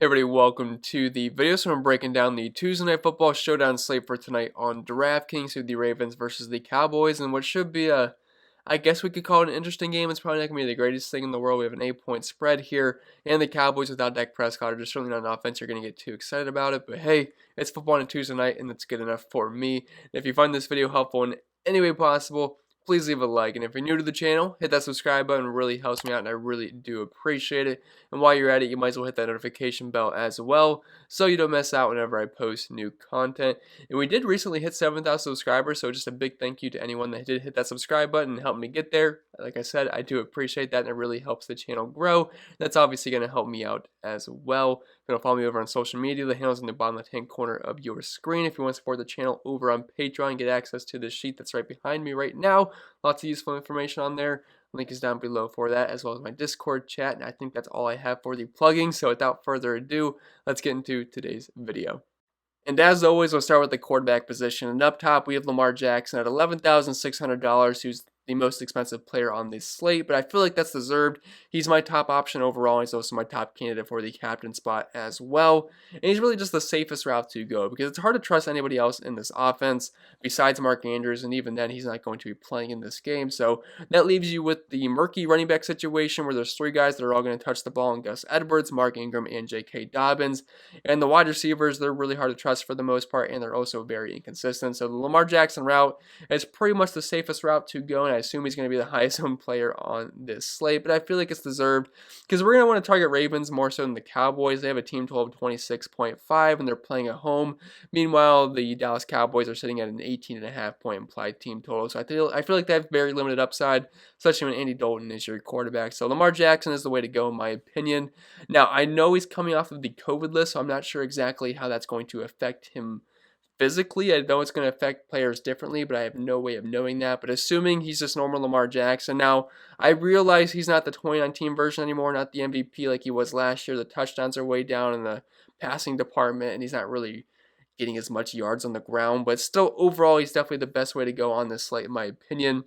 Hey everybody, welcome to the video. So I'm breaking down the Tuesday Night Football Showdown slate for tonight on Draftkings with the Ravens versus the Cowboys, and what should be I guess we could call it an interesting game. It's probably not going to be the greatest thing in the world. We have an 8-point spread here, and the Cowboys without Dak Prescott are just certainly not an offense you're going to get too excited about it. But hey, it's football on a Tuesday night, and that's good enough for me. And if you find this video helpful in any way possible, please leave a like, and if you're new to the channel, hit that subscribe button. It really helps me out, and I really do appreciate it. And while you're at it, you might as well hit that notification bell as well, so you don't miss out whenever I post new content. And we did recently hit 7,000 subscribers, so just a big thank you to anyone that did hit that subscribe button and help me get there. Like I said, I do appreciate that, and it really helps the channel grow. That's obviously going to help me out as well. If you want to follow me over on social media, the handle's in the bottom left-hand corner of your screen. If you want to support the channel over on Patreon, get access to the sheet that's right behind me right now. Lots of useful information on there. Link is down below for that, as well as my Discord chat. And I think that's all I have for the plugging. So without further ado, let's get into today's video. And as always, we'll start with the quarterback position. And up top, we have Lamar Jackson at $11,600, who's the most expensive player on this slate, but I feel like that's deserved. He's my top option overall. He's also my top candidate for the captain spot as well. And he's really just the safest route to go because it's hard to trust anybody else in this offense besides Mark Andrews, and even then, he's not going to be playing in this game. So that leaves you with the murky running back situation where there's three guys that are all going to touch the ball in Gus Edwards, Mark Ingram, and J.K. Dobbins. And the wide receivers, they're really hard to trust for the most part, and they're also very inconsistent. So the Lamar Jackson route is pretty much the safest route to go, and I assume he's going to be the highest owned player on this slate, but I feel like it's deserved because we're going to want to target Ravens more so than the Cowboys. They have a team total of 26.5 and they're playing at home. Meanwhile, the Dallas Cowboys are sitting at an 18.5 point implied team total. So I feel like they have very limited upside, especially when Andy Dalton is your quarterback. So Lamar Jackson is the way to go in my opinion. Now, I know he's coming off of the COVID list, so I'm not sure exactly how that's going to affect him physically. I know it's going to affect players differently, but I have no way of knowing that. But assuming he's just normal Lamar Jackson. Now, I realize he's not the 2019 version anymore, not the MVP like he was last year. The touchdowns are way down in the passing department, and he's not really getting as much yards on the ground. But still, overall, he's definitely the best way to go on this slate, in my opinion.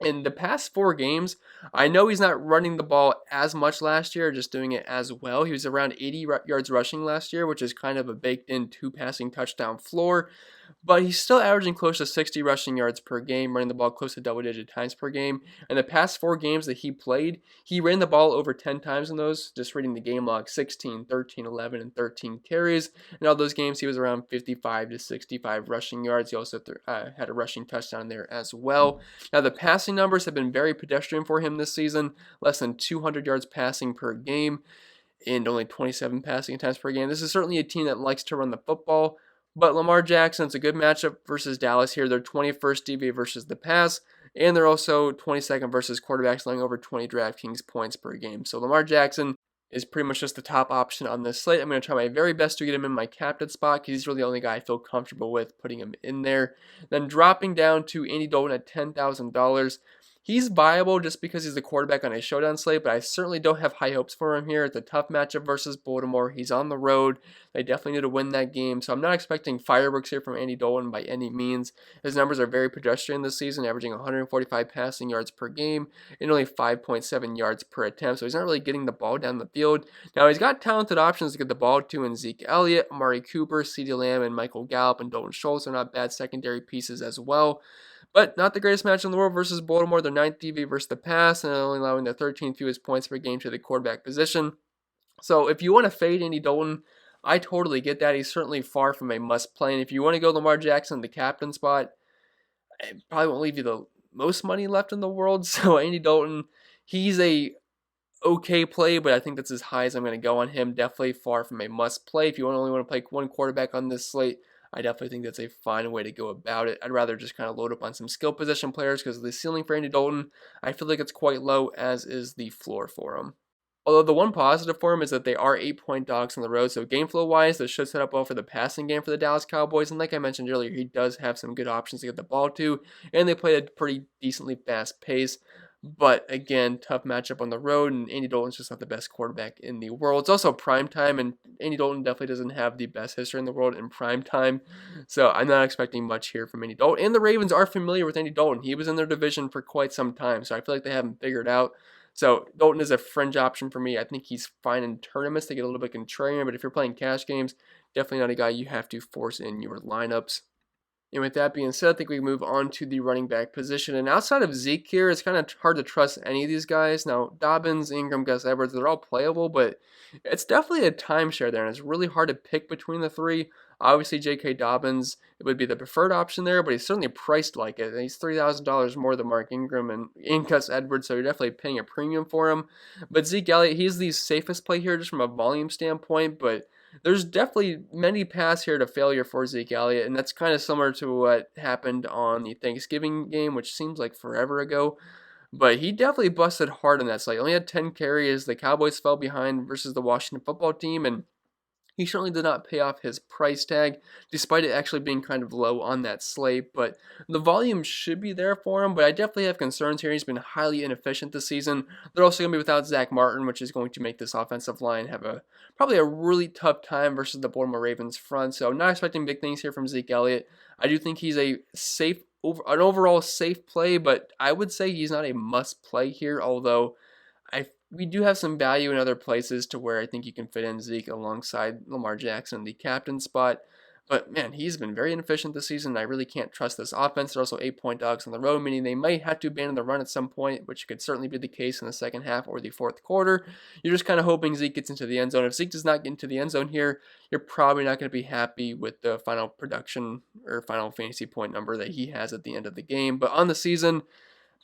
In the past 4 games, I know he's not running the ball as much last year, just doing it as well. He was around 80 yards rushing last year, which is kind of a baked-in 2 passing touchdown floor. But he's still averaging close to 60 rushing yards per game, running the ball close to double-digit times per game. In the past 4 games that he played, he ran the ball over 10 times in those, just reading the game log, 16, 13, 11, and 13 carries. In all those games, he was around 55 to 65 rushing yards. He also had a rushing touchdown there as well. Now, the passing numbers have been very pedestrian for him this season, less than 200 yards passing per game and only 27 passing attempts per game. This is certainly a team that likes to run the football, but Lamar Jackson's a good matchup versus Dallas here. They're 21st DVA versus the pass, and they're also 22nd versus quarterbacks allowing over 20 DraftKings points per game. So Lamar Jackson is pretty much just the top option on this slate. I'm going to try my very best to get him in my captain spot because he's really the only guy I feel comfortable with putting him in there. Then dropping down to Andy Dalton at $10,000. He's viable just because he's the quarterback on a showdown slate, but I certainly don't have high hopes for him here. It's a tough matchup versus Baltimore. He's on the road. They definitely need to win that game, so I'm not expecting fireworks here from Andy Dalton by any means. His numbers are very pedestrian this season, averaging 145 passing yards per game and only 5.7 yards per attempt, so he's not really getting the ball down the field. Now, he's got talented options to get the ball to in Ezekiel Elliott, Amari Cooper, CeeDee Lamb, and Michael Gallup, and Dalton Schultz are not bad secondary pieces as well. But not the greatest match in the world versus Baltimore. They're 9th DV versus the pass and only allowing the 13th fewest points per game to the quarterback position. So if you want to fade Andy Dalton, I totally get that. He's certainly far from a must-play. And if you want to go Lamar Jackson, the captain spot, it probably won't leave you the most money left in the world. So Andy Dalton, he's a okay play, but I think that's as high as I'm going to go on him. Definitely far from a must-play. If you only want to play one quarterback on this slate, I definitely think that's a fine way to go about it. I'd rather just kind of load up on some skill position players because the ceiling for Andy Dalton, I feel like it's quite low, as is the floor for him. Although the one positive for him is that they are 8-point dogs on the road, so game flow wise, this should set up well for the passing game for the Dallas Cowboys. And like I mentioned earlier, he does have some good options to get the ball to, and they play at a pretty decently fast pace. But again, tough matchup on the road, and Andy Dalton's just not the best quarterback in the world. It's also prime time, and Andy Dalton definitely doesn't have the best history in the world in prime time. So I'm not expecting much here from Andy Dalton. And the Ravens are familiar with Andy Dalton. He was in their division for quite some time, so I feel like they have him figured out. So Dalton is a fringe option for me. I think he's fine in tournaments to get a little bit contrarian, but if you're playing cash games, definitely not a guy you have to force in your lineups. And with that being said, I think we move on to the running back position. And outside of Zeke here, it's kind of hard to trust any of these guys. Now, Dobbins, Ingram, Gus Edwards, they're all playable, but it's definitely a timeshare there, and it's really hard to pick between the three. Obviously, J.K. Dobbins it would be the preferred option there, but he's certainly priced like it. He's $3,000 more than Mark Ingram and Gus Edwards, so you're definitely paying a premium for him. But Zeke Elliott, he's the safest play here just from a volume standpoint, but there's definitely many paths here to failure for Zeke Elliott, and that's kind of similar to what happened on the Thanksgiving game, which seems like forever ago. But he definitely busted hard on that slate. He only had 10 carries. The Cowboys fell behind versus the Washington football team, and he certainly did not pay off his price tag, despite it actually being kind of low on that slate. But the volume should be there for him, but I definitely have concerns here. He's been highly inefficient this season. They're also going to be without Zach Martin, which is going to make this offensive line have probably a really tough time versus the Baltimore Ravens front. So not expecting big things here from Zeke Elliott. I do think he's an overall safe play, but I would say he's not a must play here, although we do have some value in other places to where I think you can fit in Zeke alongside Lamar Jackson, the captain spot. But man, he's been very inefficient this season. I really can't trust this offense. They're also 8-point dogs on the road, meaning they might have to abandon the run at some point, which could certainly be the case in the second half or the fourth quarter. You're just kind of hoping Zeke gets into the end zone. If Zeke does not get into the end zone here, you're probably not going to be happy with the final production or final fantasy point number that he has at the end of the game. But on the season,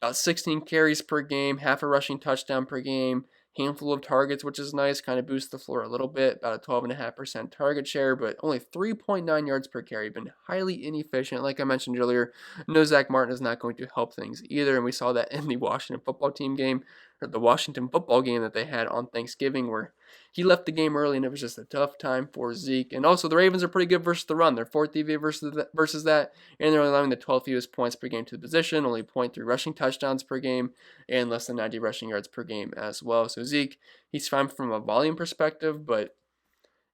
about 16 carries per game, half a rushing touchdown per game, handful of targets, which is nice, kind of boosts the floor a little bit, about a 12.5% target share, but only 3.9 yards per carry. Been highly inefficient. Like I mentioned earlier, no Zach Martin is not going to help things either, and we saw that in the Washington football team game, or the Washington football game that they had on Thanksgiving, where he left the game early, and it was just a tough time for Zeke. And also, the Ravens are pretty good versus the run. They're fourth DVA versus that, and they're allowing the 12th fewest points per game to the position, only 0.3 rushing touchdowns per game, and less than 90 rushing yards per game as well. So Zeke, he's fine from a volume perspective, but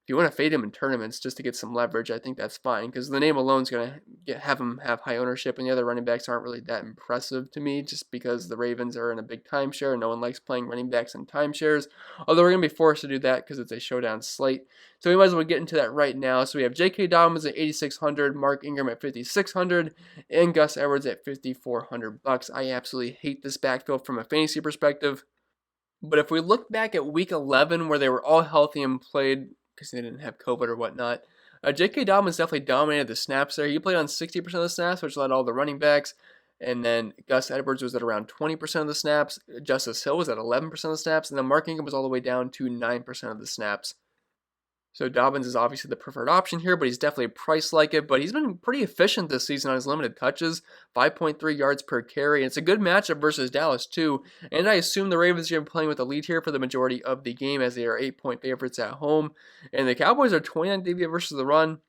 if you want to fade him in tournaments just to get some leverage, I think that's fine because the name alone is going to have him have high ownership, and the other running backs aren't really that impressive to me just because the Ravens are in a big timeshare and no one likes playing running backs in timeshares, although we're going to be forced to do that because it's a showdown slate. So we might as well get into that right now. So we have J.K. Dobbins at $8,600, Mark Ingram at $5,600, and Gus Edwards at $5,400. I absolutely hate this backfield from a fantasy perspective, but if we look back at Week 11 where they were all healthy and played because they didn't have COVID or whatnot, J.K. Dobbins definitely dominated the snaps there. He played on 60% of the snaps, which led all the running backs. And then Gus Edwards was at around 20% of the snaps. Justice Hill was at 11% of the snaps. And then Mark Ingram was all the way down to 9% of the snaps. So Dobbins is obviously the preferred option here, but he's definitely priced like it. But he's been pretty efficient this season on his limited touches, 5.3 yards per carry. And it's a good matchup versus Dallas too. And I assume the Ravens are playing with the lead here for the majority of the game as they are 8-point favorites at home. And the Cowboys are 29 DVA versus the run.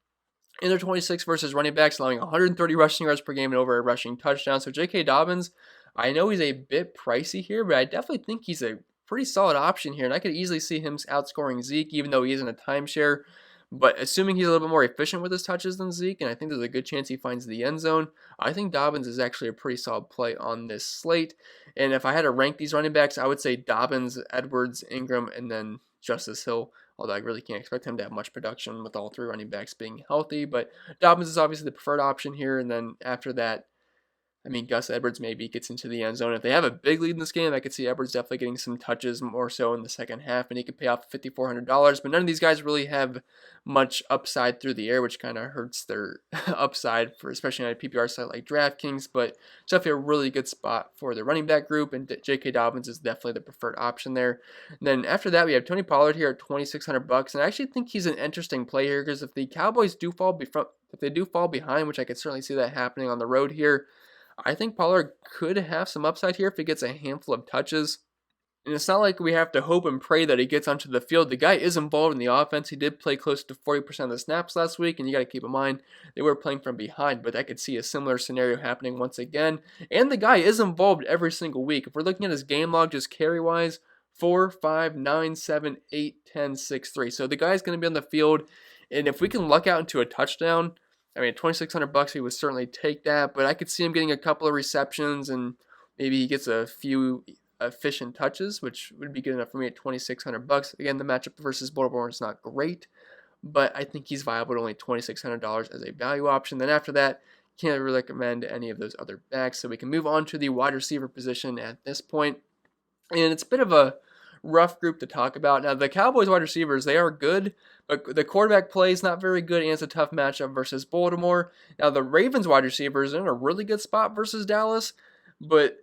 And they're 26 versus running backs, allowing 130 rushing yards per game and over a rushing touchdown. So J.K. Dobbins, I know he's a bit pricey here, but I definitely think he's a pretty solid option here, and I could easily see him outscoring Zeke, even though he isn't a timeshare. But assuming he's a little bit more efficient with his touches than Zeke, and I think there's a good chance he finds the end zone, I think Dobbins is actually a pretty solid play on this slate. And if I had to rank these running backs, I would say Dobbins, Edwards, Ingram, and then Justice Hill, although I really can't expect him to have much production with all three running backs being healthy. But Dobbins is obviously the preferred option here, and then after that, I mean, Gus Edwards maybe gets into the end zone. If they have a big lead in this game, I could see Edwards definitely getting some touches more so in the second half, and he could pay off $5,400. But none of these guys really have much upside through the air, which kind of hurts their upside, for especially on a PPR site like DraftKings. But it's definitely a really good spot for the running back group, and J.K. Dobbins is definitely the preferred option there. And then after that, we have Tony Pollard here at $2,600, and I actually think he's an interesting play here because if the Cowboys do fall behind, which I could certainly see that happening on the road here, I think Pollard could have some upside here if he gets a handful of touches. And it's not like we have to hope and pray that he gets onto the field. The guy is involved in the offense. He did play close to 40% of the snaps last week, and you got to keep in mind they were playing from behind, but I could see a similar scenario happening once again. And the guy is involved every single week. If we're looking at his game log just carry-wise, 4, 5, 9, 7, 8, 10, 6, 3. So the guy's going to be on the field, and if we can luck out into a touchdown, I mean, $2,600, he would certainly take that, but I could see him getting a couple of receptions and maybe he gets a few efficient touches, which would be good enough for me at $2,600. Again, the matchup versus Baltimore is not great, but I think he's viable at only $2,600 as a value option. Then after that, can't really recommend any of those other backs. So we can move on to the wide receiver position at this point. And it's a bit of a rough group to talk about. Now, the Cowboys wide receivers, they are good, but the quarterback play is not very good, and it's a tough matchup versus Baltimore. Now, the Ravens wide receivers are in a really good spot versus Dallas, but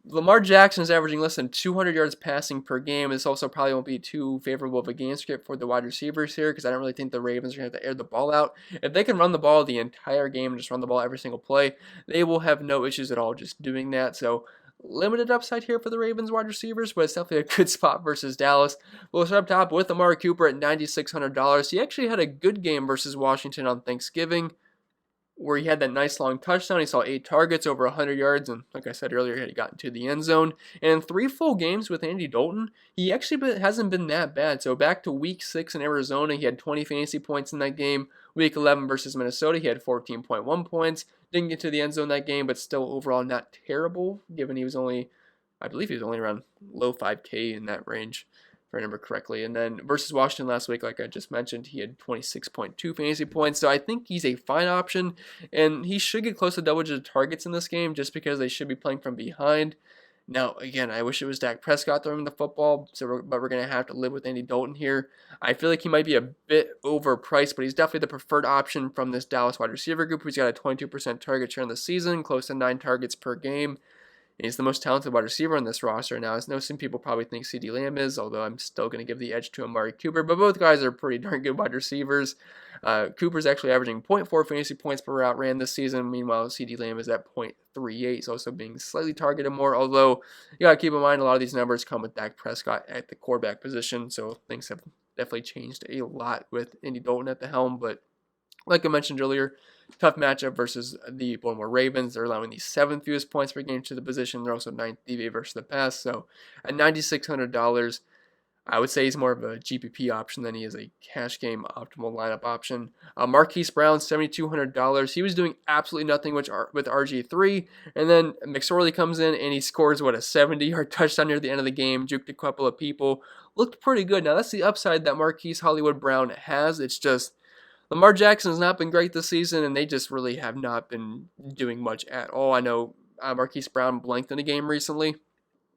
Lamar Jackson is averaging less than 200 yards passing per game. This also probably won't be too favorable of a game script for the wide receivers here because I don't really think the Ravens are going to have to air the ball out. If they can run the ball the entire game and just run the ball every single play, they will have no issues at all just doing that. So limited upside here for the Ravens wide receivers, but it's definitely a good spot versus Dallas. We'll start up top with Amari Cooper at $9,600. He actually had a good game versus Washington on Thanksgiving, where he had that nice long touchdown. He saw 8 targets, over 100 yards, and like I said earlier, he had gotten to the end zone. And in 3 full games with Andy Dalton, he actually hasn't been that bad. So back to week 6 in Arizona, he had 20 fantasy points in that game. Week 11 versus Minnesota, he had 14.1 points. Didn't get to the end zone that game, but still overall not terrible, given he was only, I believe he was only around low 5K in that range, if I remember correctly. And then versus Washington last week, like I just mentioned, he had 26.2 fantasy points. So I think he's a fine option, and he should get close to double-digit targets in this game just because they should be playing from behind. Now, again, I wish it was Dak Prescott throwing the football, but we're going to have to live with Andy Dalton here. I feel like he might be a bit overpriced, but he's definitely the preferred option from this Dallas wide receiver group, who's got a 22% target share in the season, close to 9 targets per game. He's the most talented wide receiver on this roster. Now, I know some people probably think CeeDee Lamb is, although I'm still going to give the edge to Amari Cooper, but both guys are pretty darn good wide receivers. Cooper's actually averaging 0.4 fantasy points per route ran this season. Meanwhile, CeeDee Lamb is at 0.38. He's also being slightly targeted more, although you got to keep in mind a lot of these numbers come with Dak Prescott at the quarterback position, so things have definitely changed a lot with Andy Dalton at the helm, but like I mentioned earlier, tough matchup versus the Baltimore Ravens. They're allowing the 7th fewest points per game to the position. They're also 9th DVA versus the pass. So at $9,600, I would say he's more of a GPP option than he is a cash game optimal lineup option. Marquise Brown, $7,200. He was doing absolutely nothing with RG3. And then McSorley comes in and he scores, a 70-yard touchdown near the end of the game. Juked a couple of people. Looked pretty good. Now, that's the upside that Marquise Hollywood Brown has. It's just Lamar Jackson has not been great this season, and they just really have not been doing much at all. I know Marquise Brown blanked in a game recently,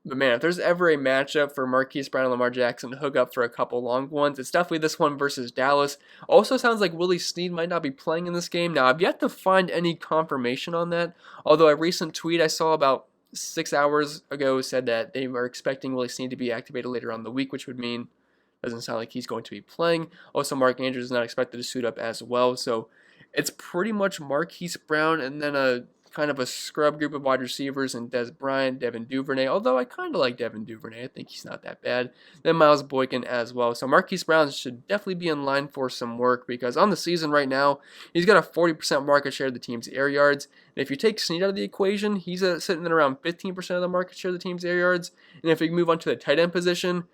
but man, if there's ever a matchup for Marquise Brown and Lamar Jackson to hook up for a couple long ones, it's definitely this one versus Dallas. Also sounds like Willie Snead might not be playing in this game. Now, I've yet to find any confirmation on that, although a recent tweet I saw about 6 hours ago said that they are expecting Willie Snead to be activated later on in the week, which would mean doesn't sound like he's going to be playing. Also, Mark Andrews is not expected to suit up as well. So it's pretty much Marquise Brown and then a kind of a scrub group of wide receivers and Des Bryant, Devin Duvernay. Although I kind of like Devin Duvernay. I think he's not that bad. Then Miles Boykin as well. So Marquise Brown should definitely be in line for some work because on the season right now, he's got a 40% market share of the team's air yards. And if you take Snead out of the equation, he's sitting at around 15% of the market share of the team's air yards. And if we move on to the tight end position,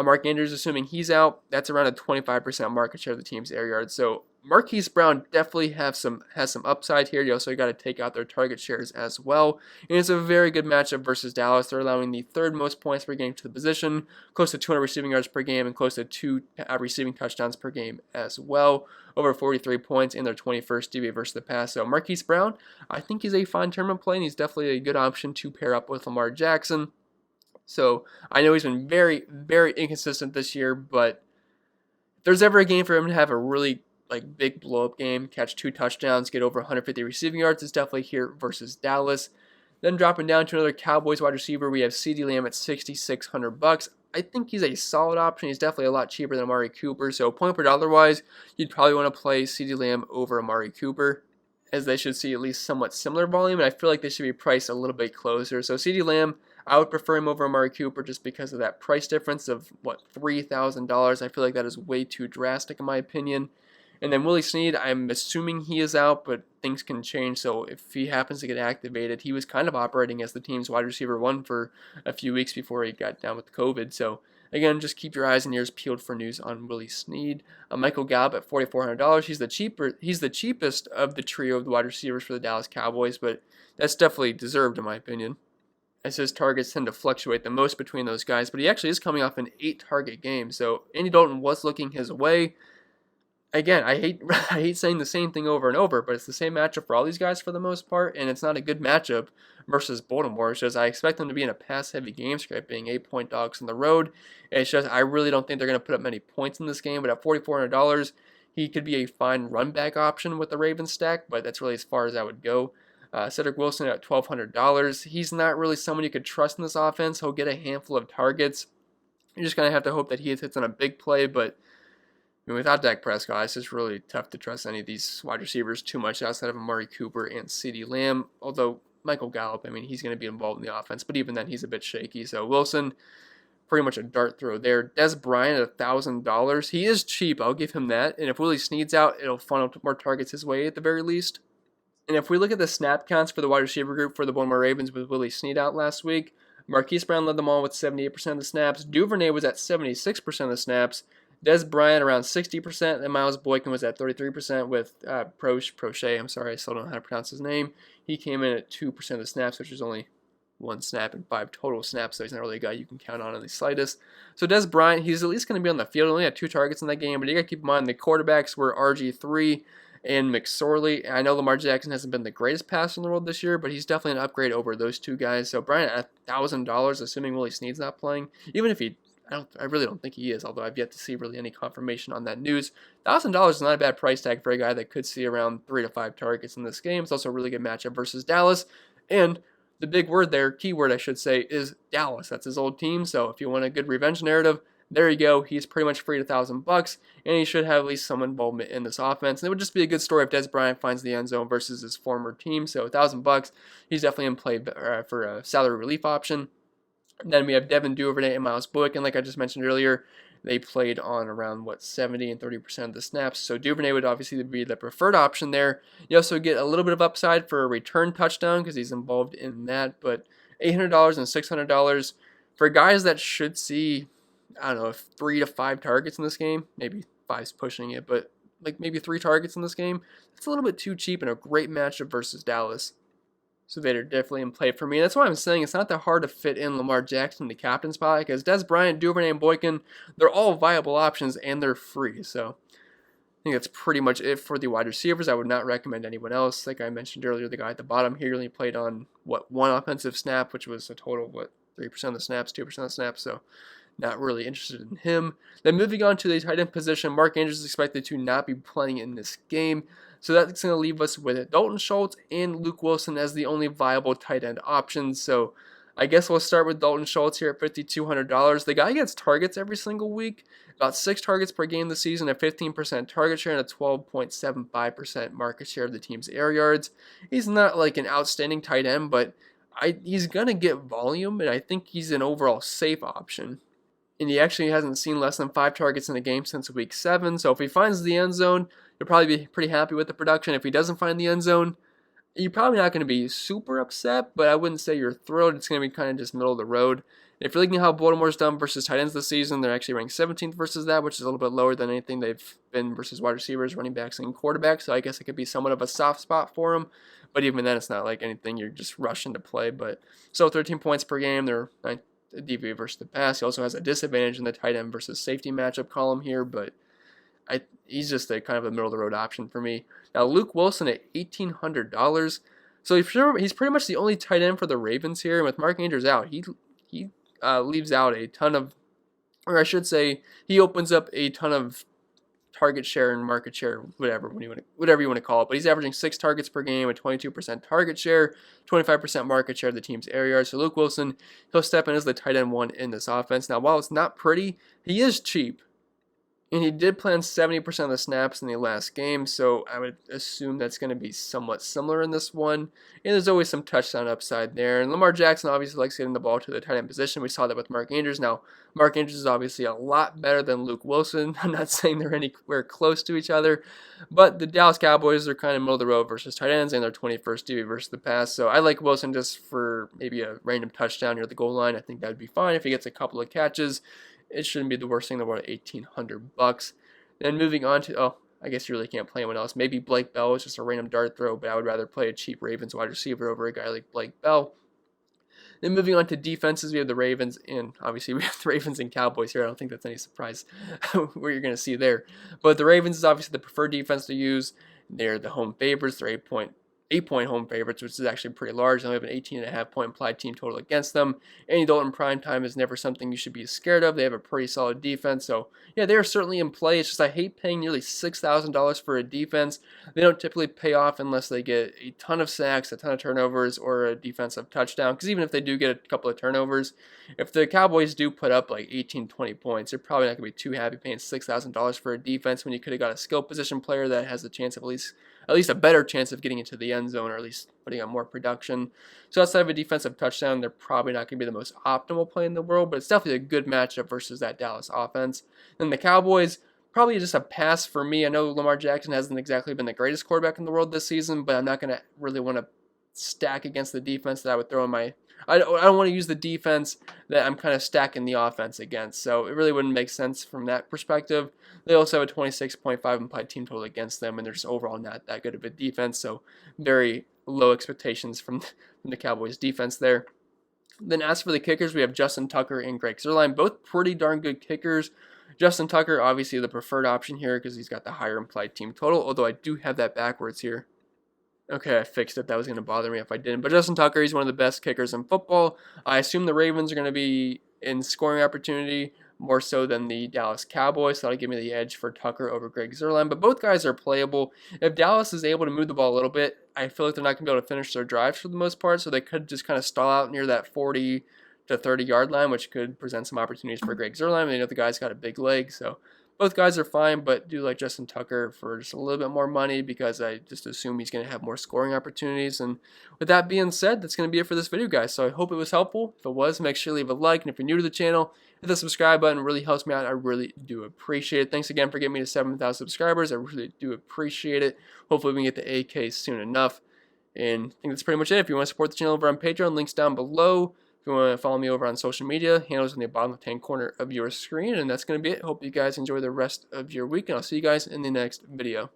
Mark Andrews, assuming he's out, that's around a 25% market share of the team's air yards. So Marquise Brown definitely has some upside here. You also got to take out their target shares as well. And it's a very good matchup versus Dallas. They're allowing the 3rd most points per game to the position, close to 200 receiving yards per game, and close to 2 receiving touchdowns per game as well. Over 43 points in their 21st DVA versus the pass. So Marquise Brown, I think he's a fine tournament play, and he's definitely a good option to pair up with Lamar Jackson. So I know he's been very, very inconsistent this year, but if there's ever a game for him to have a really big blow-up game, catch 2 touchdowns, get over 150 receiving yards, it's definitely here versus Dallas. Then dropping down to another Cowboys wide receiver, we have CeeDee Lamb at $6,600. I think he's a solid option. He's definitely a lot cheaper than Amari Cooper. So point per dollar wise, you'd probably want to play CeeDee Lamb over Amari Cooper, as they should see at least somewhat similar volume, and I feel like they should be priced a little bit closer. So CeeDee Lamb, I would prefer him over Amari Cooper just because of that price difference of, $3,000. I feel like that is way too drastic in my opinion. And then Willie Snead, I'm assuming he is out, but things can change. So if he happens to get activated, he was kind of operating as the team's wide receiver 1 for a few weeks before he got down with COVID. So again, just keep your eyes and ears peeled for news on Willie Snead. Michael Gallup at $4,400. He's the cheapest of the trio of the wide receivers for the Dallas Cowboys, but that's definitely deserved in my opinion. as his targets tend to fluctuate the most between those guys, but he actually is coming off an 8-target game. So Andy Dalton was looking his way. Again, I hate I hate saying the same thing over and over, but it's the same matchup for all these guys for the most part, and it's not a good matchup versus Baltimore. It's just I expect them to be in a pass-heavy game script, being 8-point dogs on the road. It's just I really don't think they're going to put up many points in this game, but at $4,400, he could be a fine run back option with the Ravens stack, but that's really as far as I would go. Cedric Wilson at $1,200. He's not really someone you could trust in this offense. He'll get a handful of targets. You're just going to have to hope that he hits on a big play, but I mean, without Dak Prescott, it's just really tough to trust any of these wide receivers too much outside of Amari Cooper and CeeDee Lamb. Although Michael Gallup, I mean, he's going to be involved in the offense, but even then, he's a bit shaky. So Wilson, pretty much a dart throw there. Des Bryant at $1,000. He is cheap, I'll give him that. And if Willie Snead's out, it'll funnel more targets his way at the very least. And if we look at the snap counts for the wide receiver group for the Baltimore Ravens with Willie Snead out last week, Marquise Brown led them all with 78% of the snaps. Duvernay was at 76% of the snaps. Des Bryant around 60%, and Miles Boykin was at 33% with Prochet. I'm sorry, I still don't know how to pronounce his name. He came in at 2% of the snaps, which is only 1 snap and 5 total snaps, so he's not really a guy you can count on in the slightest. So Des Bryant, he's at least going to be on the field. He only had 2 targets in that game, but you got to keep in mind the quarterbacks were RG3 and McSorley. I know Lamar Jackson hasn't been the greatest passer in the world this year, but he's definitely an upgrade over those 2 guys. So Bryant at $1,000, assuming Willie Snead's not playing, even if he I really don't think he is, although I've yet to see really any confirmation on that news. $1,000 is not a bad price tag for a guy that could see around 3 to 5 targets in this game. It's also a really good matchup versus Dallas. And the big word there, keyword I should say, is Dallas. That's his old team. So if you want a good revenge narrative, there you go. He's pretty much free at $1,000, and he should have at least some involvement in this offense. And it would just be a good story if Des Bryant finds the end zone versus his former team. So $1,000, he's definitely in play for a salary relief option. And then we have Devin Duvernay and Miles Boykin, like I just mentioned earlier. They played on around, 70 and 30% of the snaps. So Duvernay would obviously be the preferred option there. You also get a little bit of upside for a return touchdown because he's involved in that. But $800 and $600 for guys that should see, 3 to 5 targets in this game. Maybe 5's pushing it, but like maybe 3 targets in this game. It's a little bit too cheap and a great matchup versus Dallas. So they're definitely in play for me. That's why I'm saying it's not that hard to fit in Lamar Jackson in the captain spot because Des Bryant, Duvernay, and Boykin, they're all viable options and they're free. So I think that's pretty much it for the wide receivers. I would not recommend anyone else. Like I mentioned earlier, the guy at the bottom here only played on, 1 offensive snap, which was a total of, 3% of the snaps, 2% of the snaps. So not really interested in him. Then moving on to the tight end position, Mark Andrews is expected to not be playing in this game. So that's going to leave us with Dalton Schultz and Luke Wilson as the only viable tight end options. So I guess we'll start with Dalton Schultz here at $5,200. The guy gets targets every single week, about 6 targets per game this season, a 15% target share, and a 12.75% market share of the team's air yards. He's not like an outstanding tight end, but he's going to get volume, and I think he's an overall safe option. And he actually hasn't seen less than 5 targets in a game since week 7. So if he finds the end zone, you'll probably be pretty happy with the production. If he doesn't find the end zone, you're probably not going to be super upset, but I wouldn't say you're thrilled. It's going to be kind of just middle of the road. And if you're looking at how Baltimore's done versus tight ends this season, they're actually ranked 17th versus that, which is a little bit lower than anything they've been versus wide receivers, running backs, and quarterbacks. So I guess it could be somewhat of a soft spot for them. But even then, it's not like anything you're just rushing to play. But still 13 points per game. They're DVA versus the pass. He also has a disadvantage in the tight end versus safety matchup column here, but he's just a kind of a middle of the road option for me. Now Luke Wilson at $1,800. So he's pretty much the only tight end for the Ravens here. And with Mark Andrews out, he leaves out a ton of, or I should say, he opens up a ton of target share and market share, whatever you want to call it. But he's averaging 6 targets per game, a 22% target share, 25% market share of the team's air yards. So Luke Wilson, he'll step in as the tight end 1 in this offense. Now, while it's not pretty, he is cheap. And he did play on 70% of the snaps in the last game, so I would assume that's going to be somewhat similar in this one. And there's always some touchdown upside there. And Lamar Jackson obviously likes getting the ball to the tight end position. We saw that with Mark Andrews. Now, Mark Andrews is obviously a lot better than Luke Wilson. I'm not saying they're anywhere close to each other, but the Dallas Cowboys are kind of middle of the road versus tight ends, and they're 21st DV versus the pass. So I like Wilson just for maybe a random touchdown near the goal line. I think that would be fine if he gets a couple of catches. It shouldn't be the worst thing in the world at $1,800. Then moving on to, I guess you really can't play anyone else. Maybe Blake Bell is just a random dart throw, but I would rather play a cheap Ravens wide receiver over a guy like Blake Bell. Then moving on to defenses, we have the Ravens, and obviously we have the Ravens and Cowboys here. I don't think that's any surprise what you're going to see there. But the Ravens is obviously the preferred defense to use. They're the home favorites. They're 8-point home favorites, which is actually pretty large. They only have an 18.5-point implied team total against them. Any adult in prime time is never something you should be scared of. They have a pretty solid defense. So, yeah, they are certainly in play. It's just I hate paying nearly $6,000 for a defense. They don't typically pay off unless they get a ton of sacks, a ton of turnovers, or a defensive touchdown. Because even if they do get a couple of turnovers, if the Cowboys do put up like 18, 20 points, they're probably not going to be too happy paying $6,000 for a defense when you could have got a skill position player that has a chance of at least a better chance of getting into the end zone, or at least putting on more production. So outside of a defensive touchdown, they're probably not going to be the most optimal play in the world, but it's definitely a good matchup versus that Dallas offense. And the Cowboys, probably just a pass for me. I know Lamar Jackson hasn't exactly been the greatest quarterback in the world this season, but I'm not going to really want to stack against the defense that I would throw in my... I don't want to use the defense that I'm kind of stacking the offense against, so it really wouldn't make sense from that perspective. They also have a 26.5 implied team total against them, and they're just overall not that good of a defense, so very low expectations from the Cowboys defense there. Then as for the kickers, we have Justin Tucker and Greg Zuerlein, both pretty darn good kickers. Justin Tucker, obviously the preferred option here because he's got the higher implied team total, although I do have that backwards here. Okay, I fixed it. That was going to bother me if I didn't. But Justin Tucker, he's one of the best kickers in football. I assume the Ravens are going to be in scoring opportunity more so than the Dallas Cowboys, so that'll give me the edge for Tucker over Greg Zuerlein. But both guys are playable. If Dallas is able to move the ball a little bit, I feel like they're not going to be able to finish their drives for the most part, so they could just kind of stall out near that 40 to 30-yard line, which could present some opportunities for Greg Zuerlein. You know the guy's got a big leg, so both guys are fine, but do like Justin Tucker for just a little bit more money because I just assume he's going to have more scoring opportunities. And with that being said, that's going to be it for this video, guys. So I hope it was helpful. If it was, make sure to leave a like. And if you're new to the channel, hit the subscribe button. It really helps me out. I really do appreciate it. Thanks again for getting me to 7,000 subscribers. I really do appreciate it. Hopefully we can get the AK soon enough. And I think that's pretty much it. If you want to support the channel over on Patreon, links down below. If you want to follow me over on social media, handles in the bottom left-hand corner of your screen. And that's going to be it. Hope you guys enjoy the rest of your week, and I'll see you guys in the next video.